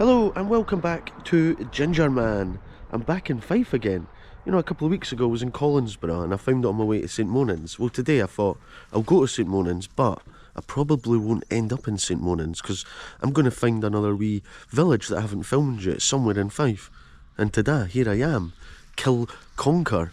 Hello and welcome back to Gingerman. I'm back in Fife again. You know, a couple of weeks ago I was in Collinsborough and I found it on my way to St Monans. Well, today I thought I'll go to St Monans, but I probably won't end up in St Monans because I'm going to find another wee village that I haven't filmed yet, somewhere in Fife. And today, here I am, Kilconquhar.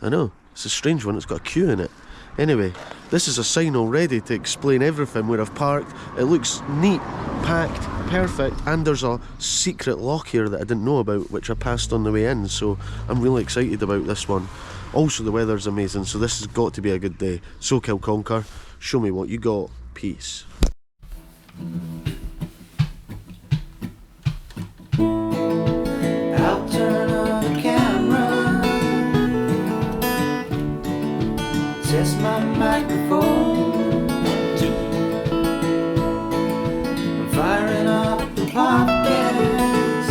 I know, it's a strange one, it's got a Q in it. Anyway, this is a sign already to explain everything where I've parked. It looks neat, packed, perfect, and there's a secret lock here that I didn't know about, which I passed on the way in, so I'm really excited about this one. Also, the weather's amazing, so this has got to be a good day. So, Kilconquhar, show me what you got. Peace. I'll turn on the camera, test my microphone, I'm firing up the podcast,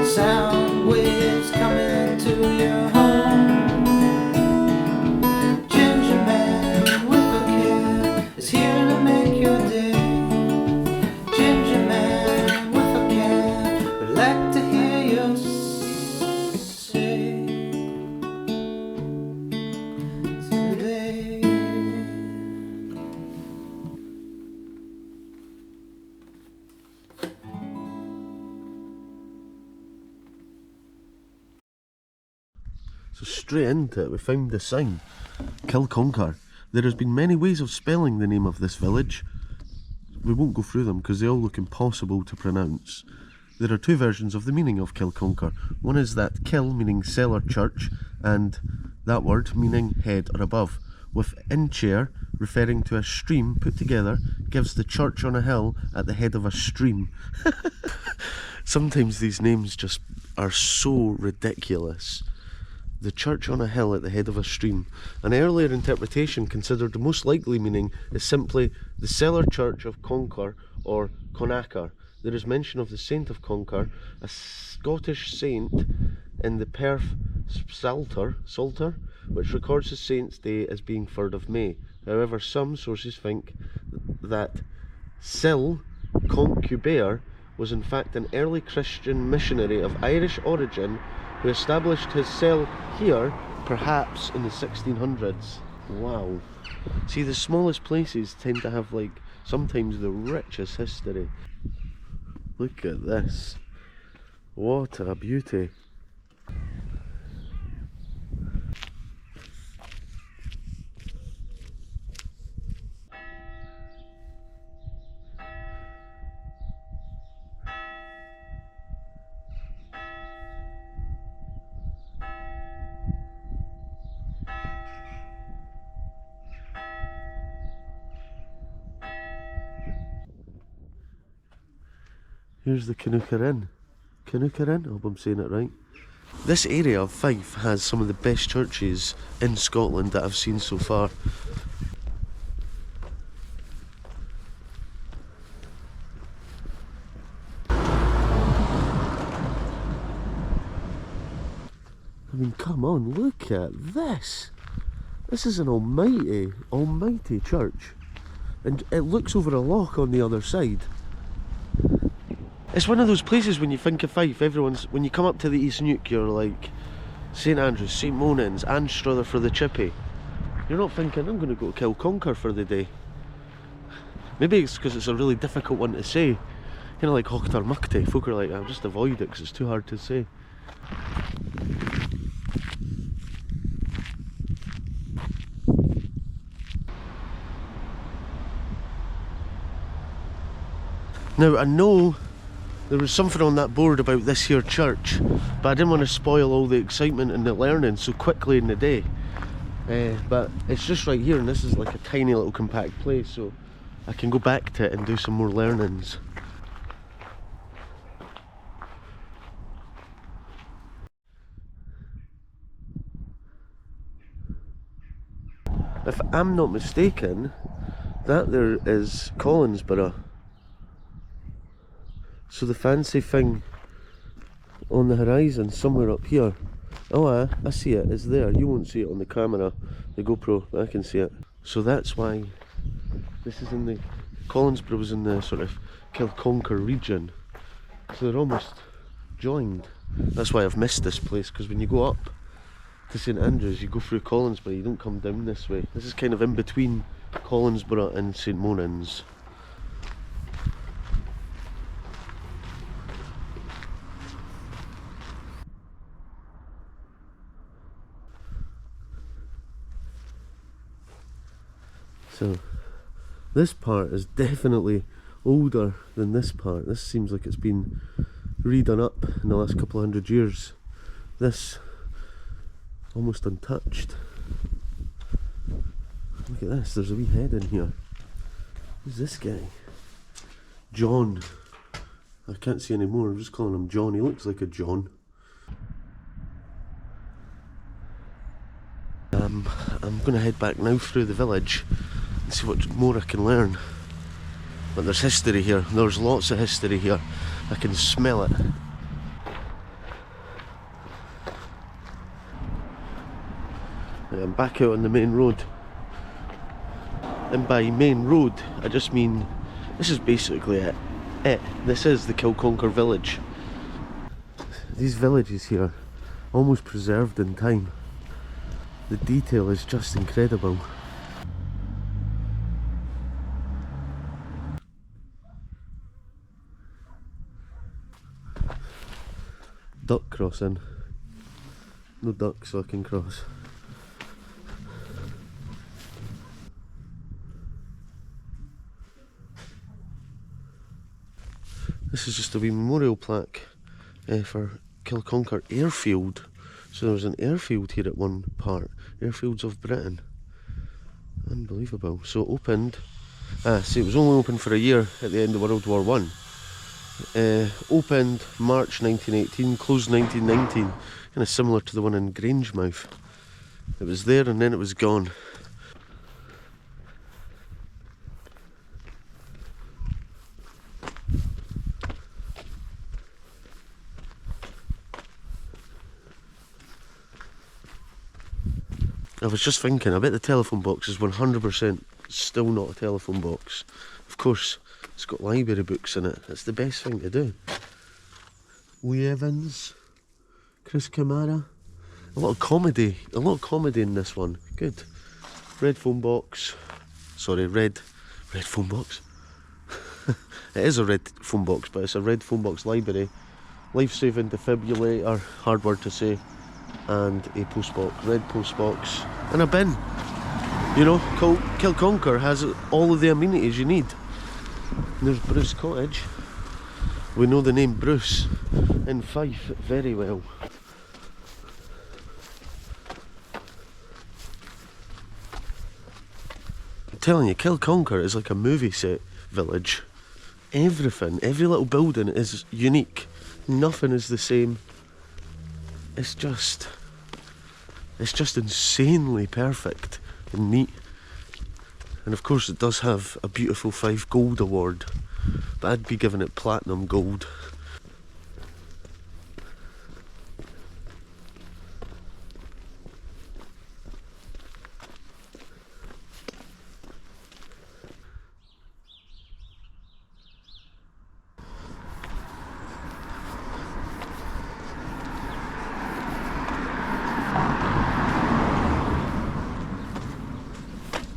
sound waves coming to your home. Gingerman with a cam is here to make your day. Gingerman with a cam, I'd like to hear you say today. So straight into it, we found the sign, Kilconquhar. There has been many ways of spelling the name of this village. We won't go through them because they all look impossible to pronounce. There are two versions of the meaning of Kilconquhar. One is that Kil meaning cellar church, and that word meaning head or above, with Inchair referring to a stream put together gives the church on a hill at the head of a stream. Sometimes these names just are so ridiculous. The church on a hill at the head of a stream. An earlier interpretation considered the most likely meaning is simply the cellar church of Conquhar or Connachar. There is mention of the Saint of Conquhar, a Scottish saint, in the Perth Psalter, which records the saint's day as being 3rd of May. However, some sources think that Kilconquhar was in fact an early Christian missionary of Irish origin who established his cell here, perhaps in the 1600s. Wow. See, the smallest places tend to have, like, sometimes the richest history. Look at this. What a beauty. Here's the Kilconquhar Inn. Kilconquhar Inn? I hope I'm saying it right. This area of Fife has some of the best churches in Scotland that I've seen so far. I mean, come on, look at this. This is an almighty church. And it looks over a loch on the other side. It's one of those places when you think of Fife, when you come up to the East Neuk, you're like St Andrews, St Monans, Anstruther for the chippy. You're not thinking, I'm going to go to Kilconquhar for the day. Maybe it's because it's a really difficult one to say. Kind of like Hochtar Mukti. Folk are like, I'll just avoid it because it's too hard to say. Now, I know there was something on that board about this here church, but I didn't want to spoil all the excitement and the learning so quickly in the day. But it's just right here, and this is like a tiny little compact place, so I can go back to it and do some more learnings. If I'm not mistaken, that there is Collinsborough. So the fancy thing on the horizon somewhere up here. Oh, I see it, it's there. You won't see it on the camera, the GoPro, but I can see it. So that's why this is in the Collinsborough's in the sort of Kilconquhar region, so they're almost joined. That's why I've missed this place, because when you go up to St Andrews you go through Collinsborough, you don't come down this way. This is kind of in between Collinsborough and St Monans. So this part is definitely older than this part. This seems like it's been redone up in the last couple of 100 years. This almost untouched. Look at this, there's a wee head in here. Who's this guy? John. I can't see any more, I'm just calling him John. He looks like a John. I'm going to head back now through the village and see what more I can learn. But there's history here, there's lots of history here. I can smell it. I'm back out on the main road. And by main road, I just mean this is basically it. This is the Kilconquhar village. These villages here, almost preserved in time. The detail is just incredible. Duck crossing. No duck, so I can cross. This is just a wee memorial plaque for Kilconquhar Airfield. So there was an airfield here at one part. Airfields of Britain. Unbelievable. So it opened, see, it was only open for a year at the end of World War I. Opened March 1918, closed 1919. Kind of similar to the one in Grangemouth. It was there and then it was gone. I was just thinking, I bet the telephone box is 100% still not a telephone box. Of course, it's got library books in it. It's the best thing to do. Lee Evans, Chris Kamara. A lot of comedy in this one. Good. Red phone box. Sorry, red phone box. It is a red phone box, but it's a red phone box library. Life-saving defibrillator, hard word to say. And a post box, red post box, and a bin. You know, Kilconquhar has all of the amenities you need. And there's Bruce Cottage. We know the name Bruce in Fife very well. I'm telling you, Kilconquhar is like a movie set village. Everything, every little building is unique. Nothing is the same. It's just insanely perfect and neat. And of course it does have a beautiful Fife Gold award, but I'd be giving it platinum gold.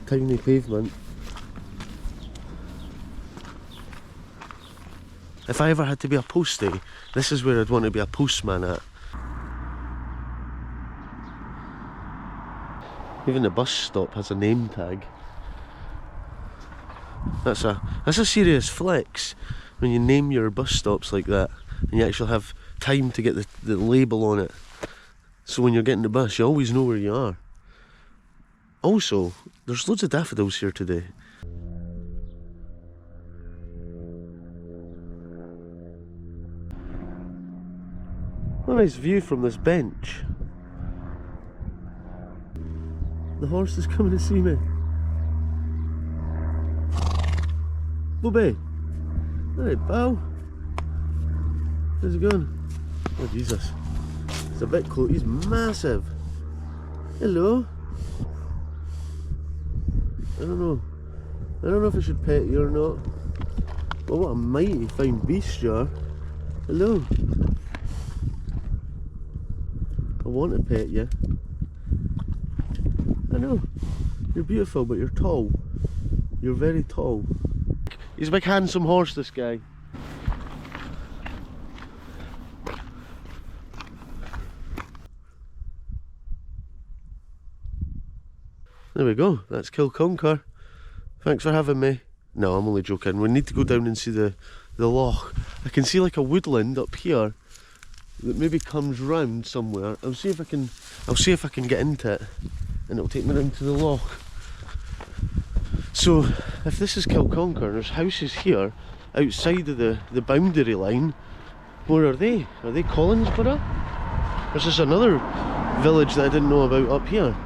Tiny pavement. If I ever had to be a postie, this is where I'd want to be a postman at. Even the bus stop has a name tag. That's a serious flex when you name your bus stops like that and you actually have time to get the label on it. So when you're getting the bus, you always know where you are. Also, there's loads of daffodils here today. What a nice view from this bench. The horse is coming to see me. Bobby! Alright, pal. How's it going? Oh, Jesus. It's a bit close. He's massive. Hello. I don't know. I don't know if I should pet you or not. But what a mighty fine beast you are. Hello. I want to pet you. I know. You're beautiful, but you're tall. You're very tall. He's a big handsome horse, this guy. There we go, that's Kilconquhar. Thanks for having me. No, I'm only joking. We need to go down and see the loch. I can see like a woodland up here that maybe comes round somewhere. I'll see if I can get into it, and it'll take me down to the loch. So if this is Kilconquhar, there's houses here outside of the boundary line. Where are they? Are they Collinsborough? There's just another village that I didn't know about up here.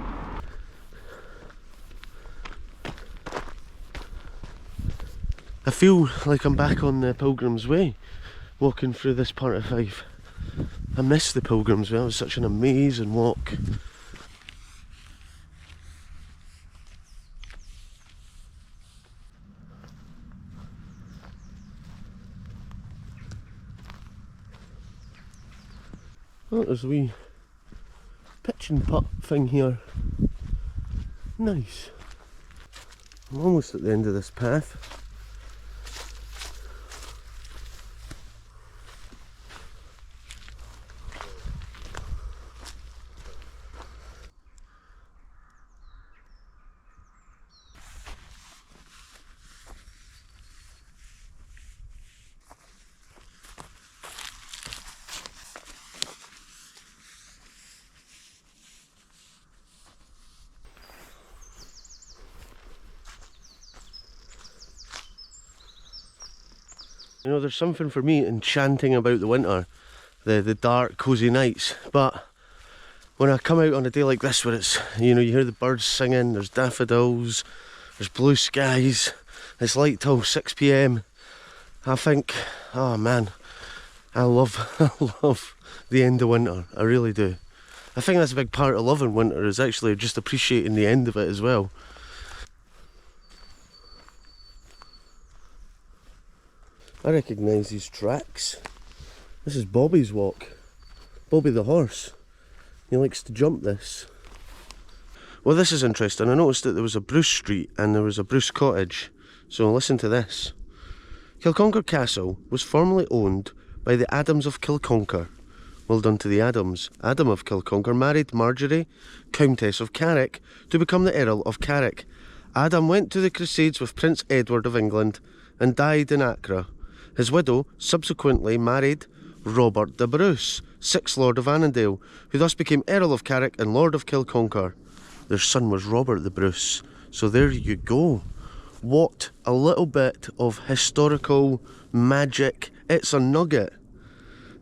I feel like I'm back on the Pilgrim's Way, walking through this part of Fife. I miss the Pilgrim's Way, it was such an amazing walk. Oh, there's a wee pitch and putt thing here. Nice. I'm almost at the end of this path. You know, there's something for me enchanting about the winter, the dark, cosy nights. But when I come out on a day like this, where it's, you know, you hear the birds singing, there's daffodils, there's blue skies, it's light till 6 PM. I think, oh man, I love the end of winter. I really do. I think that's a big part of loving winter, is actually just appreciating the end of it as well. I recognise these tracks. This is Bobby's walk. Bobby the horse. He likes to jump this. Well, this is interesting. I noticed that there was a Bruce Street and there was a Bruce Cottage. So listen to this. Kilconquhar Castle was formerly owned by the Adams of Kilconquhar. Well done to the Adams. Adam of Kilconquhar married Marjorie, Countess of Carrick, to become the Earl of Carrick. Adam went to the Crusades with Prince Edward of England and died in Accra. His widow subsequently married Robert de Bruce, 6th Lord of Annandale, who thus became Earl of Carrick and Lord of Kilconquhar. Their son was Robert de Bruce. So there you go. What a little bit of historical magic. It's a nugget.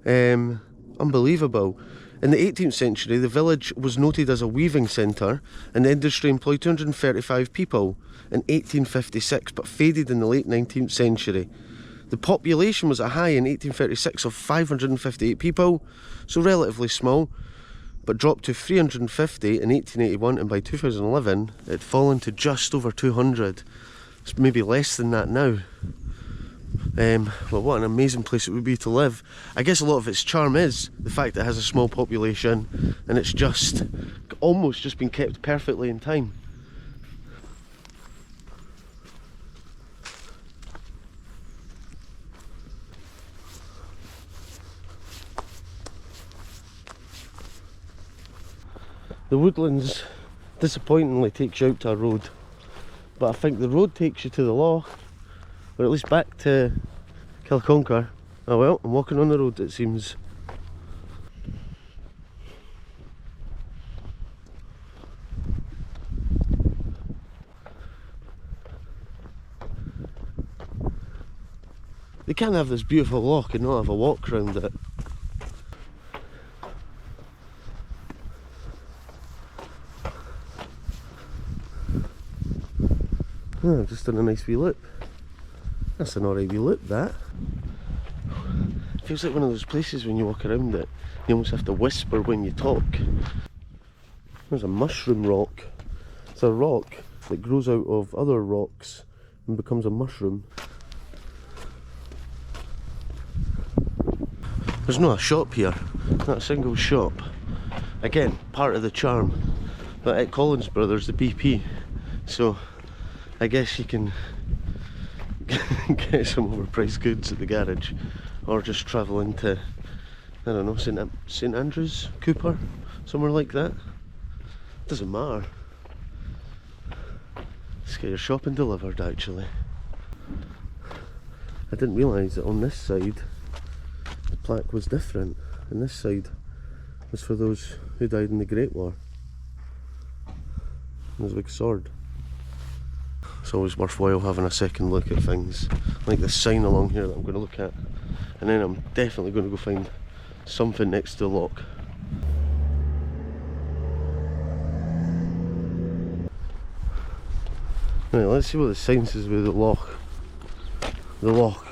Unbelievable. In the 18th century, the village was noted as a weaving centre, and the industry employed 235 people in 1856, but faded in the late 19th century. The population was a high in 1836 of 558 people, so relatively small, but dropped to 350 in 1881, and by 2011 it had fallen to just over 200. It's maybe less than that now. Well, what an amazing place it would be to live. I guess a lot of its charm is the fact that it has a small population and it's just almost just been kept perfectly in time. The woodlands disappointingly takes you out to a road, but I think the road takes you to the loch, or at least back to Kilconquhar. Oh well, I'm walking on the road, it seems. They can't have this beautiful loch and not have a walk round it. Oh, I've just done a nice wee loop. That's an alright wee loop, that. It feels like one of those places when you walk around it, you almost have to whisper when you talk. There's a mushroom rock. It's a rock that grows out of other rocks and becomes a mushroom. There's not a shop here, not a single shop. Again, part of the charm. But at Collins Brothers, the BP, so I guess you can get some overpriced goods at the garage, or just travel into, I don't know, St Andrews, Cooper, somewhere like that. Doesn't matter. Just get your shopping delivered, actually. I didn't realise that on this side the plaque was different, and this side was for those who died in the Great War. There's a big sword. It's always worthwhile having a second look at things, like this sign along here that I'm going to look at, and then I'm definitely going to go find something next to the lock. Right, let's see what the sign says about the loch. The loch.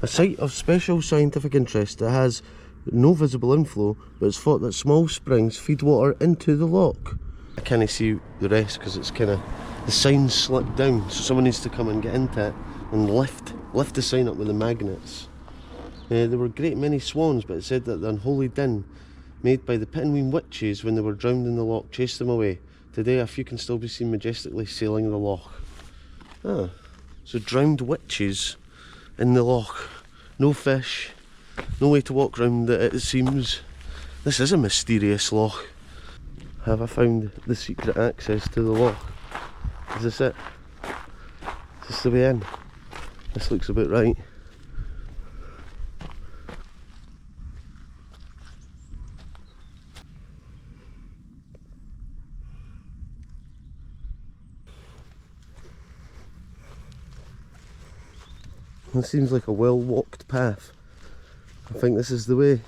A site of special scientific interest that has no visible inflow, but it's thought that small springs feed water into the loch. I can't see the rest because it's kind of, the sign's slipped down, so someone needs to come and get into it and lift the sign up with the magnets. There were a great many swans, but it said that the unholy din made by the Pittenweem witches when they were drowned in the loch chased them away. Today a few can still be seen majestically sailing the loch. Ah, so drowned witches in the loch. No fish, no way to walk round it, it seems. This is a mysterious loch. Have I found the secret access to the loch? Is this it? Is this the way in? This looks about right. This seems like a well-walked path. I think this is the way.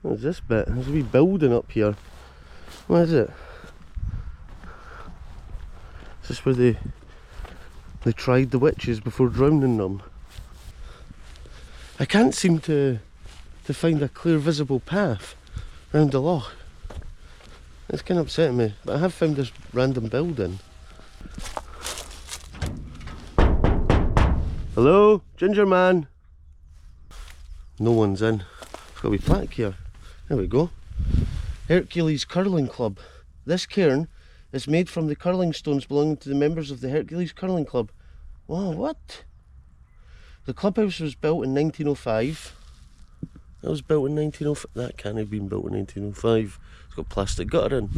What's this bit? There's a wee building up here. What is it? Is this where they tried the witches before drowning them? I can't seem to find a clear visible path round the loch. It's kind of upsetting me, but I have found this random building. Hello? Gingerman? No one's in. There's got a wee plaque here. There we go. Hercules Curling Club. This cairn is made from the curling stones belonging to the members of the Hercules Curling Club. Wow, what? The clubhouse was built in 1905. That was built in 1905. That can't have been built in 1905. It's got plastic guttering.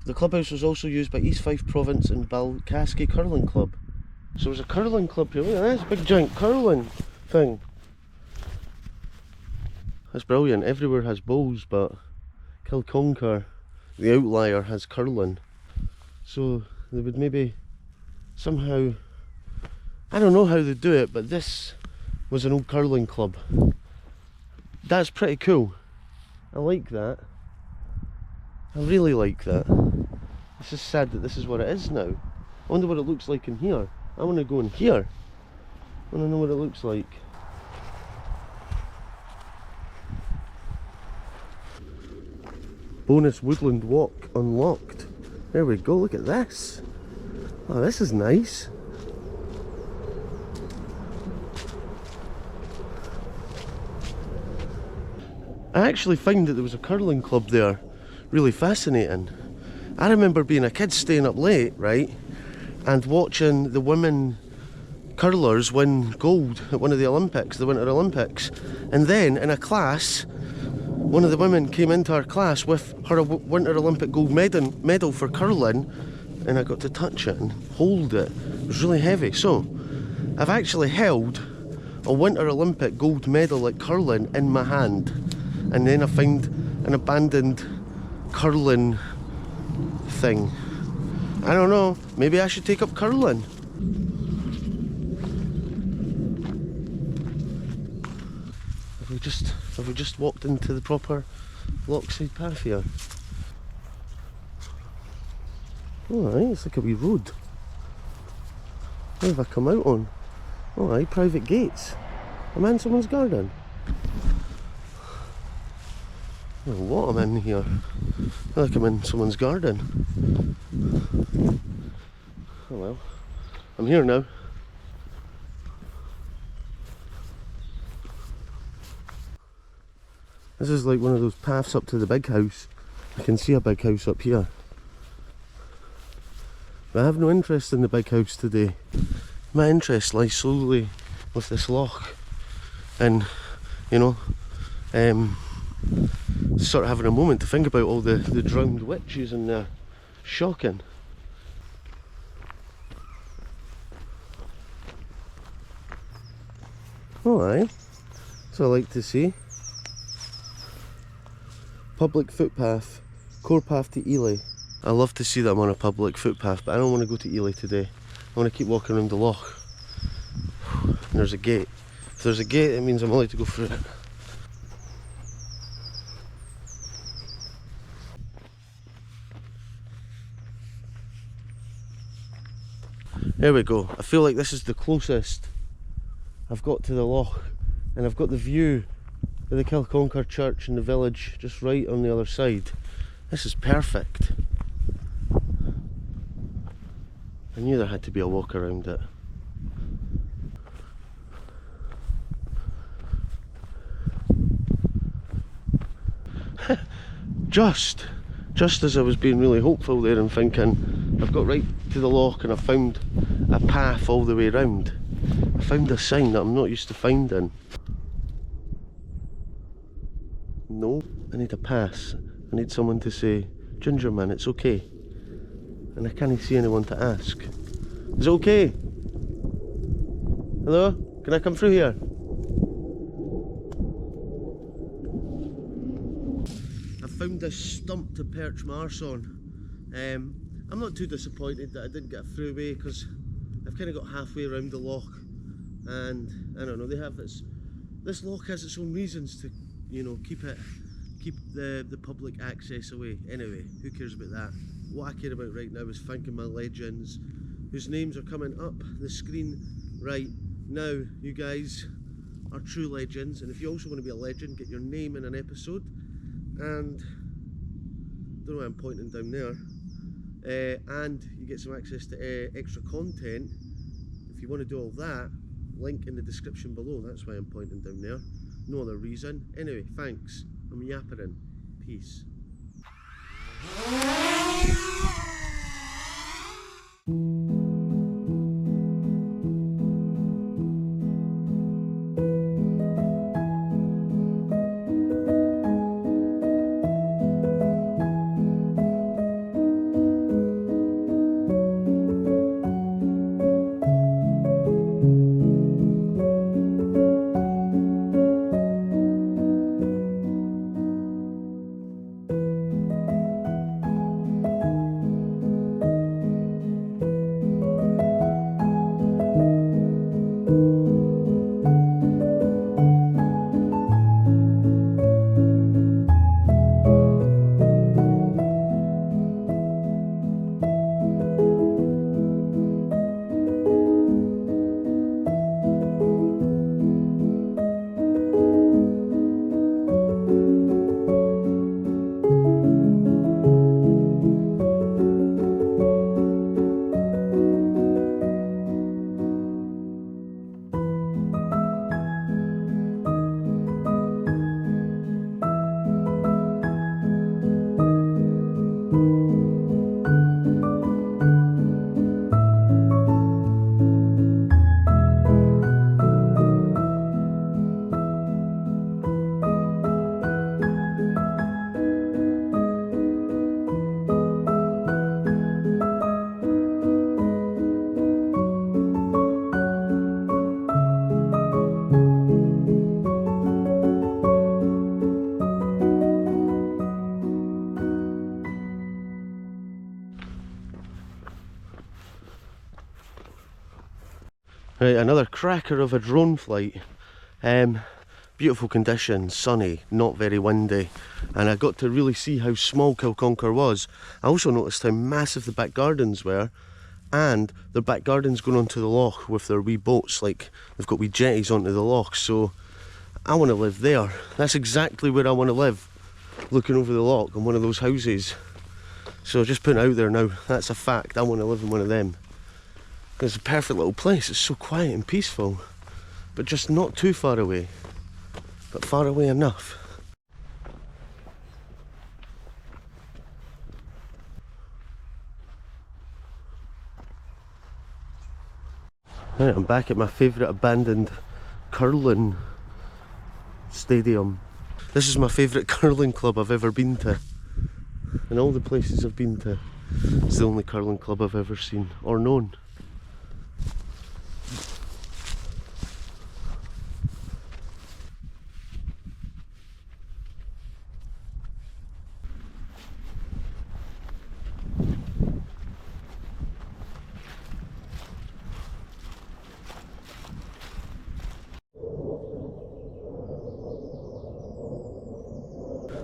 The clubhouse was also used by East Fife Province and Balcaskey Curling Club. So there's a curling club here. Look at this big giant curling thing. That's brilliant. Everywhere has bowls, but Kilconquhar, the outlier, has curling. So they would maybe somehow, I don't know how they do it, but this was an old curling club. That's pretty cool. I like that. I really like that. It's just sad that this is what it is now. I wonder what it looks like in here. I want to go in here. I want to know what it looks like. Bonus woodland walk unlocked. There we go, look at this. Oh, this is nice. I actually found that there was a curling club there. Really fascinating. I remember being a kid staying up late, right, and watching the women curlers win gold at one of the Olympics, the Winter Olympics. And then in a class, one of the women came into our class with her Winter Olympic gold medal for curling, and I got to touch it and hold it. It was really heavy. So I've actually held a Winter Olympic gold medal at curling in my hand, and then I found an abandoned curling thing. I don't know, maybe I should take up curling. Have we just walked into the proper lochside path here? Alright, it's like a wee road. What have I come out on? Oh aye, private gates. I'm in someone's garden. I don't know what I'm in here. I feel like I'm in someone's garden. Oh well, I'm here now. This is like one of those paths up to the big house. I can see a big house up here. But I have no interest in the big house today. My interest lies solely with this loch. And, you know, sort of having a moment to think about all the drowned witches and the shocking. Oh aye, that's what I like to see. Public footpath, core path to Ely. I love to see that I'm on a public footpath, but I don't want to go to Ely today. I want to keep walking around the loch. And there's a gate. If there's a gate, it means I'm allowed to go through it. There we go. I feel like this is the closest I've got to the loch, and I've got the view of the Kilconquhar church and the village just right on the other side. This is perfect. I knew there had to be a walk around it. Just as I was being really hopeful there and thinking, I've got right to the loch and I found a path all the way round. I found a sign that I'm not used to finding. No, I need a pass. I need someone to say, Gingerman, it's okay. And I can't see anyone to ask. Is it okay? Hello? Can I come through here? I found this stump to perch my arse on. I'm not too disappointed that I didn't get a throughway, because I've kind of got halfway around the loch, and I don't know, they have this loch has its own reasons to, you know, keep the public access away. Anyway, who cares about that? What I care about right now is thanking my legends whose names are coming up the screen right now. You guys are true legends, and if you also want to be a legend, get your name in an episode. And I don't know why I'm pointing down there. And you get some access to extra content. If you want to do all that, link in the description below. That's why I'm pointing down there. No other reason. Anyway, thanks. I'm yappering. Peace. Right, another cracker of a drone flight. Beautiful conditions, sunny, not very windy, and I got to really see how small Kilconquhar was. I also noticed how massive the back gardens were, and their back garden's going onto the loch with their wee boats, like they've got wee jetties onto the loch. So I want to live there. That's exactly where I want to live, looking over the loch on one of those houses. So just putting it out there now, that's a fact. I want to live in one of them. It's a perfect little place. It's so quiet and peaceful, but just not too far away, but far away enough. Right, I'm back at my favourite abandoned curling stadium. This is my favourite curling club I've ever been to. In all the places I've been to, it's the only curling club I've ever seen or known.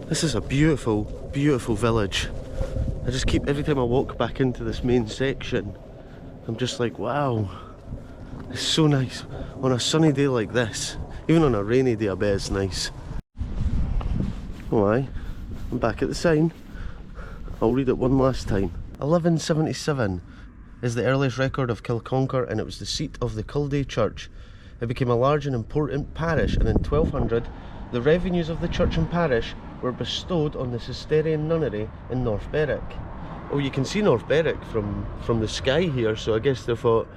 This is a beautiful, beautiful village. I just keep, every time I walk back into this main section, I'm just like, wow, it's so nice. On a sunny day like this, even on a rainy day I bet it's nice. Oh aye, I'm back at the sign. I'll read it one last time. 1177 is the earliest record of Kilconquhar, and it was the seat of the Culday Church. It became a large and important parish, and in 1200 the revenues of the church and parish were bestowed on the Cistercian nunnery in North Berwick. Oh, you can see North Berwick from the sky here, so I guess they thought,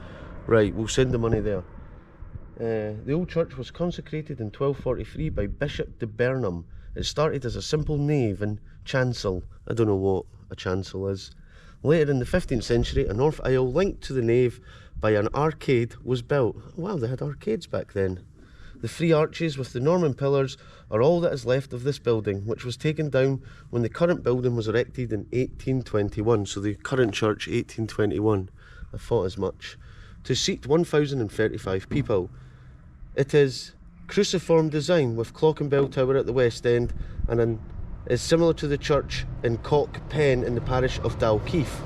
right, we'll send the money there. The old church was consecrated in 1243 by Bishop de Burnham. It started as a simple nave and chancel. I don't know what a chancel is. Later in the 15th century, a north aisle linked to the nave by an arcade was built. Wow, they had arcades back then. The three arches with the Norman pillars are all that is left of this building, which was taken down when the current building was erected in 1821. So the current church, 1821. I thought as much. To seat 1,035 people. It is cruciform design with clock and bell tower at the west end, and is similar to the church in Cock Pen in the parish of Dalkeith.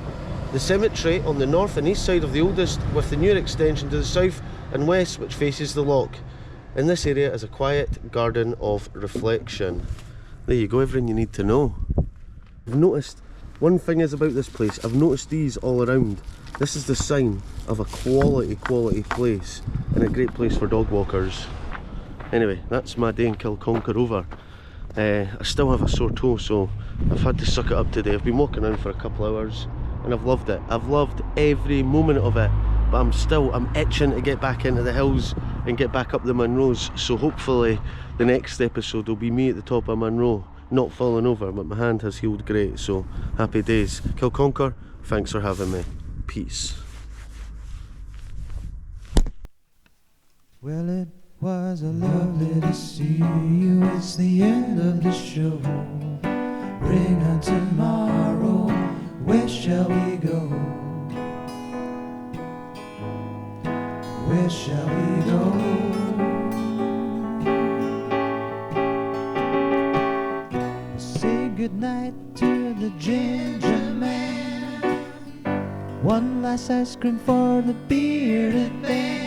The cemetery on the north and east side of the oldest, with the newer extension to the south and west which faces the loch. In this area is a quiet garden of reflection. There you go, everything you need to know. I've noticed, one thing is about this place, I've noticed these all around. This is the sign of a quality place, and a great place for dog walkers. Anyway, that's my day in Kilconquhar over. I still have a sore toe, so I've had to suck it up today. I've been walking around for a couple hours and I've loved it. I've loved every moment of it, but I'm itching to get back into the hills and get back up the Munros. So hopefully the next episode will be me at the top of Munro, not falling over, but my hand has healed great, so happy days. Kilconquhar, thanks for having me. Peace. Well, it was a lovely to see you. It's the end of the show. Bring on tomorrow. Where shall we go? Where shall we go? Say goodnight to the Gingerman. One last ice cream for the bearded man.